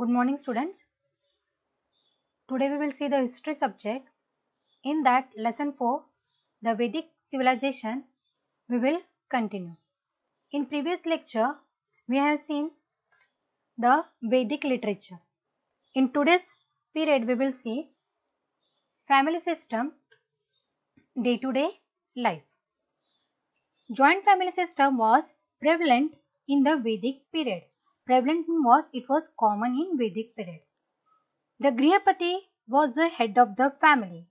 Good morning, students. Today we will see the history subject. In that lesson 4, the Vedic civilization, we will continue. In previous lecture, we have seen the Vedic literature. In today's period, we will see family system, day-to-day life. Joint family system was prevalent in the Vedic period. Prevalent was it was common in Vedic period. The Grihapati was the head of the family,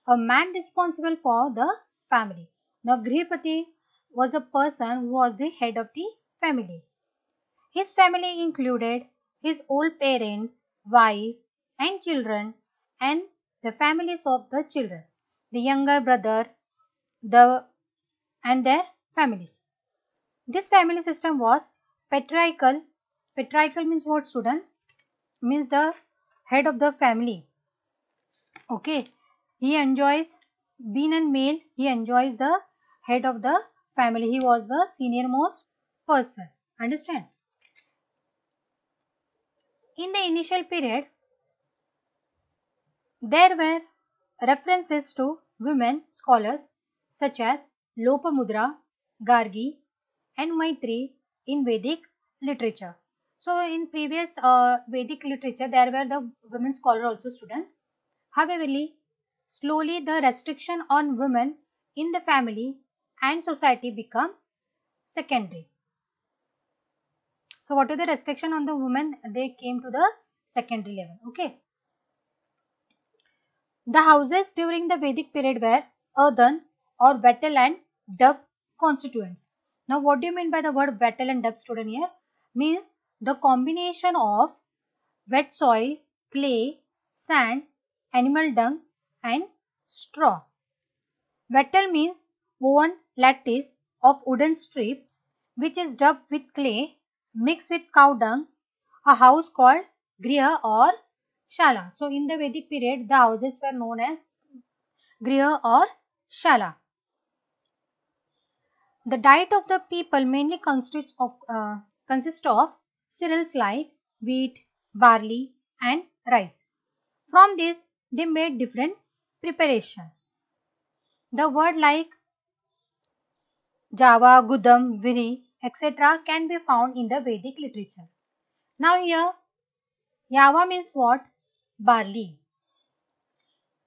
a man responsible for the family. Now, Grihapati was a person who was the head of the family. His family included his old parents, wife and children, and the families of the children, the younger brother, and their families. This family system was patriarchal. Patriarchal means what, students? Means the head of the family. Okay, he enjoys, being a male, he enjoys the head of the family. He was the senior most person. Understand? In the initial period, there were references to women scholars such as Lopamudra, Gargi and Maitri in Vedic literature. So in previous Vedic literature, there were the women scholar also, students. However, slowly the restriction on women in the family and society become secondary. So what are the restriction on the women? They came to the secondary level. Okay. The houses during the Vedic period were earthen or wattle and dub constituents. Now what do you mean by the word wattle and dub, student? Here means the combination of wet soil, clay, sand, animal dung and straw. Wattle means woven lattice of wooden strips which is dubbed with clay mixed with cow dung, a house called griha or shala. So in the Vedic period, the houses were known as griha or shala. The diet of the people mainly consists of cereals like wheat, barley and rice. From this, they made different preparation. The word like Java, Gudam, Viri, etc. can be found in the Vedic literature. Now here, Java means what? Barley.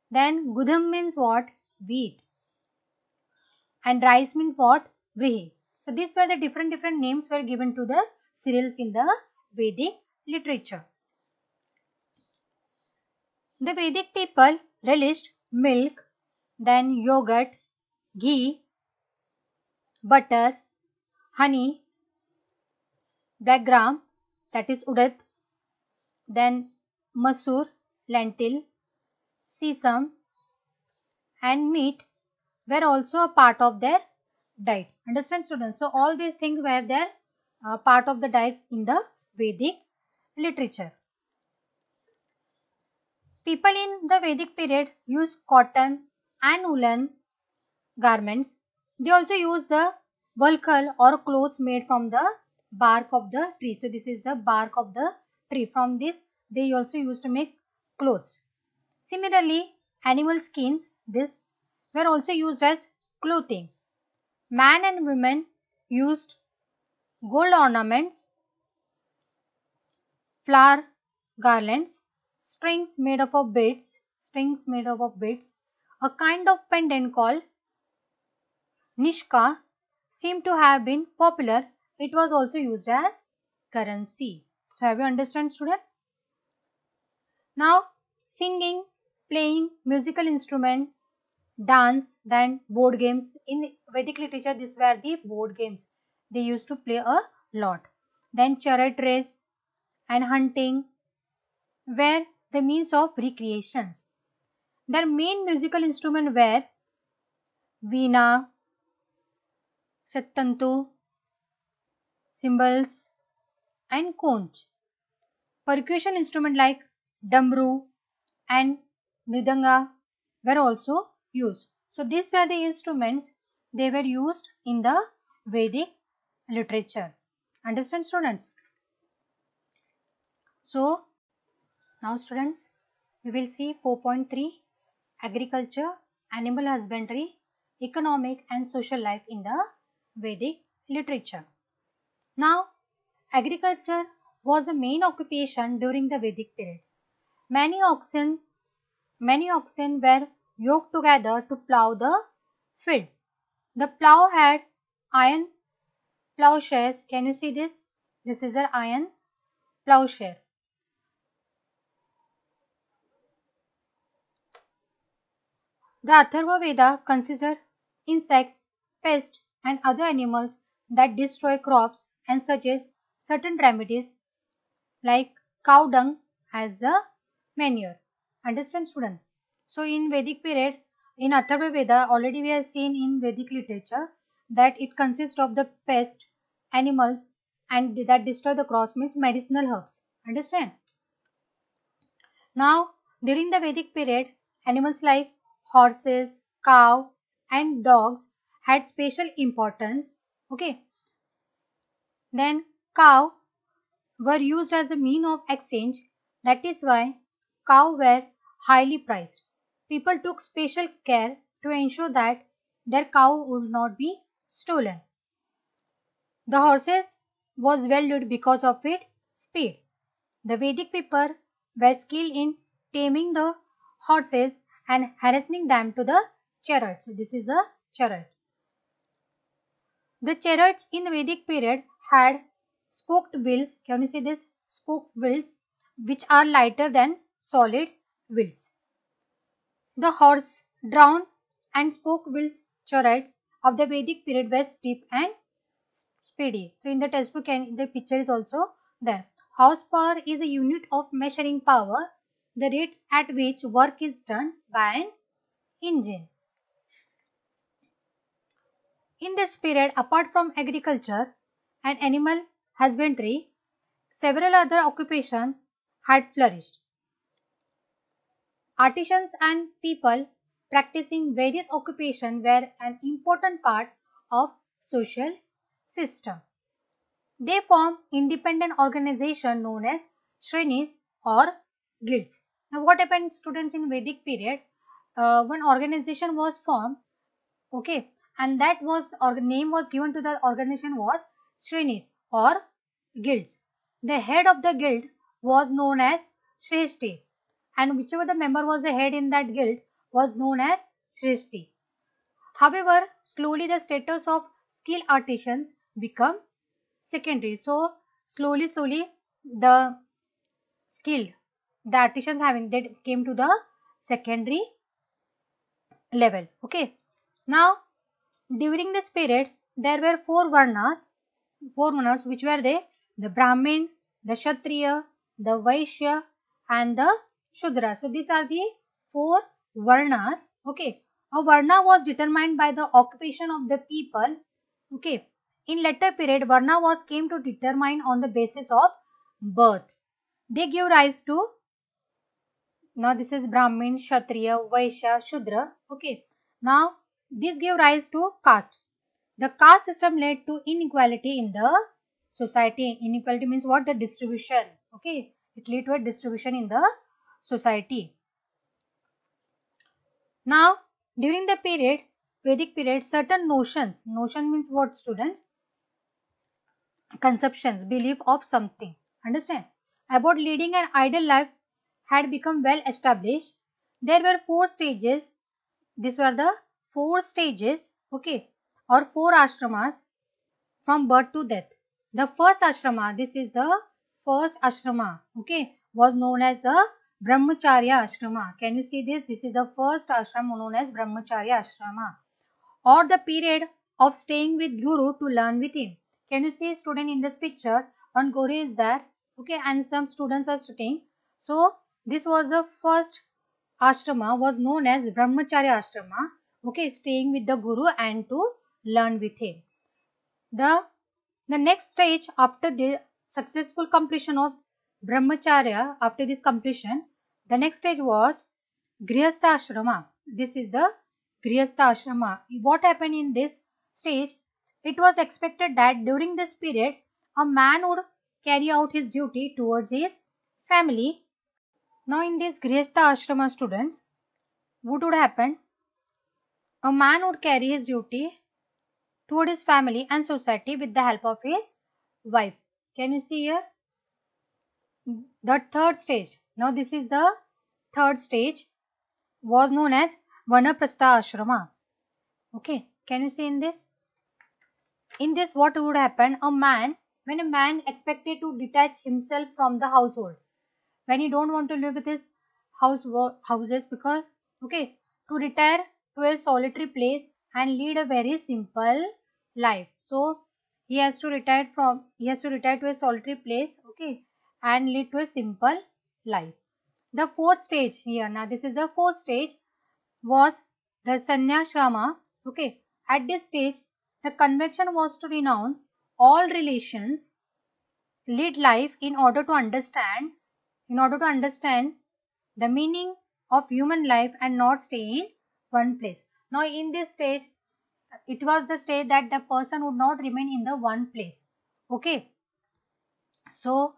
Then Gudam means what? Wheat. And rice means what? Vrihi. So these were the different names were given to the cereals in the Vedic literature. The Vedic people relished milk, then yogurt, ghee, butter, honey, black gram, that is urad, then masoor, lentil, sesame and meat were also a part of their diet. Understand, students? So all these things were their part of the diet in the Vedic literature. People in the Vedic period used cotton and woolen garments. They also used the valkal or clothes made from the bark of the tree. So this is the bark of the tree. From this they also used to make clothes. Similarly, animal skins, this were also used as clothing. Man and women used gold ornaments, flower garlands, strings made up of beads, a kind of pendant called Nishka seemed to have been popular. It was also used as currency. So have you understand, student? Now singing, playing musical instrument, dance, then board games. In Vedic literature, these were the board games. They used to play a lot. Then chariot race and hunting were the means of recreations. Their main musical instruments were veena, shattantu, cymbals and conch. Percussion instruments like damru and mridanga were also used. So these were the instruments they were used in the Vedic literature. Understand, students? So Now students, we will see 4.3 agriculture, animal husbandry, economic and social life in the Vedic literature. Now, agriculture was the main occupation during the Vedic period. Many oxen were yoked together to plow the field. The plow had iron plowshares. Can you see this? This is an iron plowshare. The Atharva Veda consider insects, pests and other animals that destroy crops and suggests certain remedies like cow dung as a manure. Understand student? So in Vedic period, in Atharva Veda, already we have seen in Vedic literature that it consists of the pest, animals and that destroy the crops means medicinal herbs. Understand? Now, during the Vedic period, animals like horses, cow and dogs had special importance. Okay. Then cow were used as a mean of exchange. That is why cow were highly prized. People took special care to ensure that their cow would not be stolen. The horses was valued because of its speed. The Vedic people were skilled in taming the horses and harnessing them to the chariots. So this is a chariot. The chariots in the Vedic period had spoked wheels. Can you see this? Spoked wheels which are lighter than solid wheels. The horse-drawn and spoke wheels chariots of the Vedic period were steep and speedy. So in the textbook the picture is also there. Horsepower is a unit of measuring power, the rate at which work is done by an engine. In this period, apart from agriculture and animal husbandry, several other occupations had flourished. Artisans and people practicing various occupations were an important part of social system. They form independent organization known as shrenis or guilds. Now what happened students in Vedic period? One organization was formed, okay, and that was name was given to the organization was shrenis or guilds. The head of the guild was known as Shreshti, and whichever the member was the head in that guild was known as Shreshti. However, slowly the status of skilled artisans become secondary. So slowly the skill the artisans having they came to the secondary level. Okay. Now during this period there were four varnas which were they? The Brahmin, the Kshatriya, the Vaishya and the Shudra. So these are the four varnas. Okay. A varna was determined by the occupation of the people. Okay. In later period, varna was came to determine on the basis of birth. They give rise to, now this is Brahmin, Kshatriya, Vaishya, Shudra. Okay. Now this gave rise to caste. The caste system led to inequality in the society. Inequality means what? The distribution. Okay. It led to a distribution in the society. Now during the period, Vedic period, certain notion means what students? Conceptions, belief of something. Understand? About leading an ideal life had become well established. There were four stages. These were the four stages, okay, or four ashramas from birth to death. The first ashrama, this is the first ashrama, okay, was known as the Brahmacharya ashrama. Can you see this? This is the first ashrama known as Brahmacharya ashrama, or the period of staying with Guru to learn with him. Can you see student in this picture? One Guru is there, okay, and some students are sitting. So this was the first ashrama was known as Brahmacharya ashrama, okay, staying with the Guru and to learn with him. The next stage after the successful completion of Brahmacharya, after this completion, the next stage was Grihastha ashrama. This is the Grihastha ashrama. What happened in this stage? It was expected that during this period, a man would carry out his duty towards his family Now in this Grihastha Ashrama, students, what would happen? A man would carry his duty toward his family and society with the help of his wife. Can you see here? The third stage. Now this is the third stage, was known as Vanaprastha Ashrama. Okay, can you see in this? In this, what would happen? When a man expected to detach himself from the household, when he don't want to live with his houses, because okay, to retire to a solitary place and lead a very simple life. So he has to retire to a solitary place, okay, and lead to a simple life. The fourth stage here, now this is the fourth stage, was the Sanyashrama. Okay, at this stage, the conviction was to renounce all relations, lead life in order to understand the meaning of human life and not stay in one place. Now in this stage, it was the stage that the person would not remain in the one place. Okay, so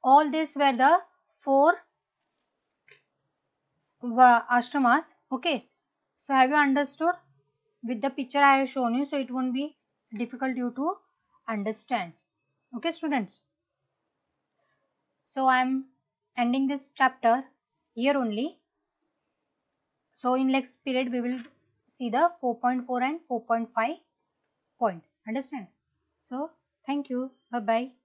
all these were the four ashramas. Okay, so have you understood? With the picture I have shown you, so it won't be difficult you to understand. Okay, students. So I am ending this chapter here only. So in next period we will see the 4.4 and 4.5 point. Understand? So thank you. Bye bye.